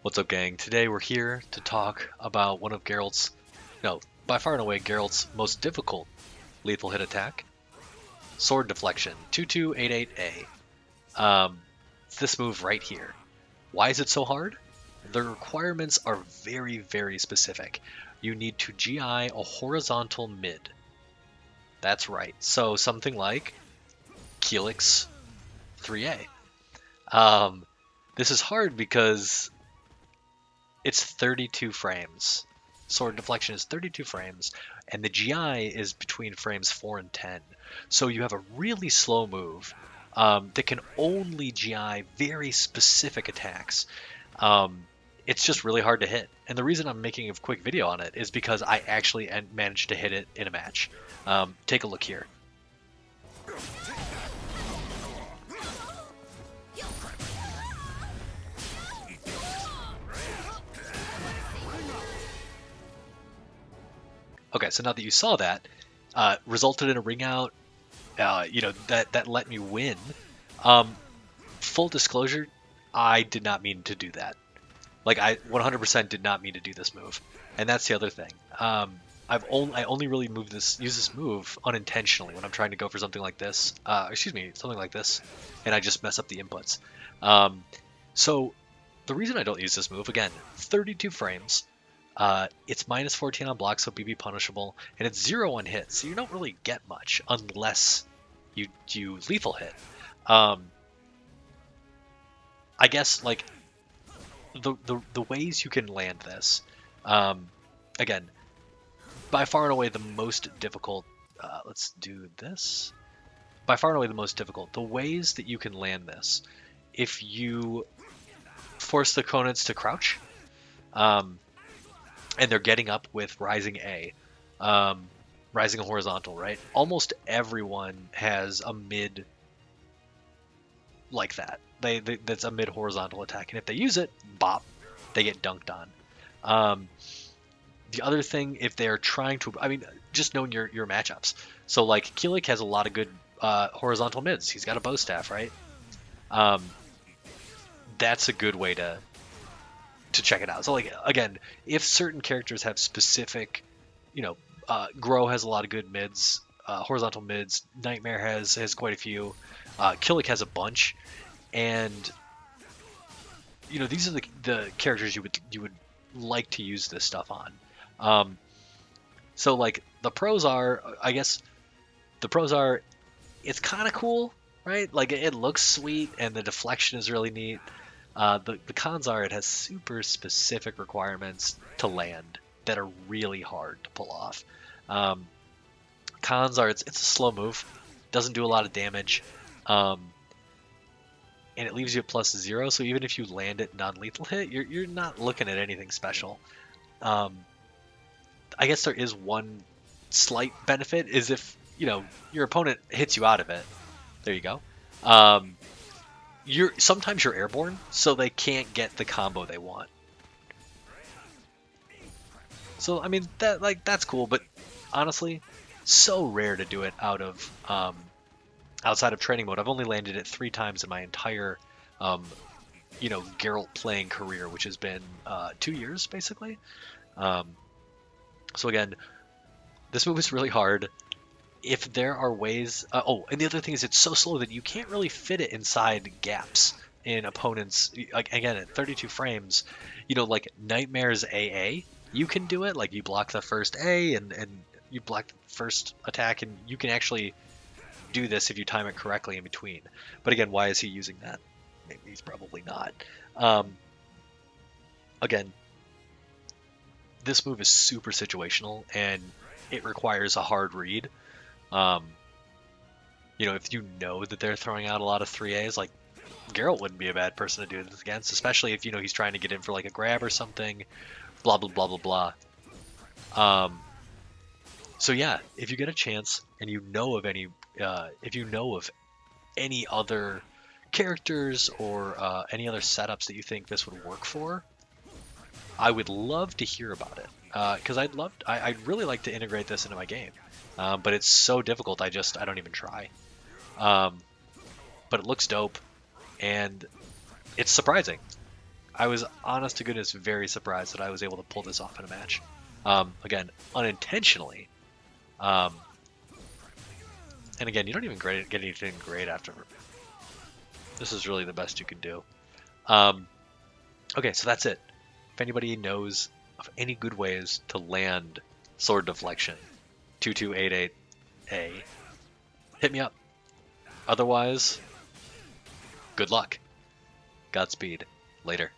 What's up, gang? Today we're here to talk about one of Geralt's, no, by far and away Geralt's most difficult lethal hit attack, Sword Deflection, 2288A. It's this move right here. Why is it so hard? The requirements are very, very specific. You need to GI a horizontal mid. That's right. So something like Helix 3A. This is hard because it's 32 frames. Sword Deflection is 32 frames, and the GI is between frames 4 and 10. So you have a really slow move that can only GI very specific attacks. It's just really hard to hit. And the reason I'm making a quick video on it is because I actually managed to hit it in a match. Take a look here. Okay, so now that you saw that, resulted in a ring out, that let me win. Full disclosure, I did not mean to do that. Like, I 100% did not mean to do this move, and that's the other thing. I only really use this move unintentionally when I'm trying to go for something like this. Something like this, and I just mess up the inputs. So the reason I don't use this move, again, 32 frames. It's minus 14 on block, so BB punishable, and it's 0 on hit, so you don't really get much unless you lethal hit. I guess like the ways you can land this, again, by far and away the most difficult. Let's do this. By far and away the most difficult. The ways that you can land this, if you force the opponents to crouch, and they're getting up with rising A, rising horizontal, right? Almost everyone has a mid like that. That's a mid horizontal attack, and if they use it, bop, they get dunked on. The other thing, if they're trying to, just knowing your matchups. So like Keelik has a lot of good horizontal mids. He's got a bow staff, right? That's a good way to check it out. So like, again, if certain characters have specific, Grow has a lot of good mids, horizontal mids. Nightmare has quite a few. Killick has a bunch, and these are the characters you would like to use this stuff on. So like the pros are, it's kind of cool, right? Like it looks sweet, and the deflection is really neat. The cons are it has super specific requirements to land that are really hard to pull off. Cons are it's a slow move, doesn't do a lot of damage, and it leaves you at +0. So even if you land it non-lethal hit, you're not looking at anything special. I guess there is one slight benefit is if your opponent hits you out of it. There you go. Sometimes you're airborne, so they can't get the combo they want. So that's cool, but honestly, so rare to do it outside of training mode. I've only landed it 3 times in my entire Geralt playing career, which has been 2 years basically. So again, this move is really hard. If there are ways, and the other thing is it's so slow that you can't really fit it inside gaps in opponents. Like again, at 32 frames, like Nightmare's AA, you can do it. Like you block the first A and you block the first attack, and you can actually do this if you time it correctly in between. But again, why is he using that? Maybe he's probably not. Again, this move is super situational, and it requires a hard read. If you know that they're throwing out a lot of 3As, like Geralt wouldn't be a bad person to do this against, especially if he's trying to get in for like a grab or something, blah blah blah blah blah. So yeah, if you get a chance and if you know of any other characters or any other setups that you think this would work for, I would love to hear about it, because I'd really like to integrate this into my game. But it's so difficult, I don't even try. But it looks dope, and it's surprising. I was, honest to goodness, very surprised that I was able to pull this off in a match. Again, unintentionally. And again, you don't even get anything great after. This is really the best you can do. Okay, so that's it. If anybody knows of any good ways to land Sword Deflection 2288A, hit me up. Otherwise, good luck. Godspeed. Later.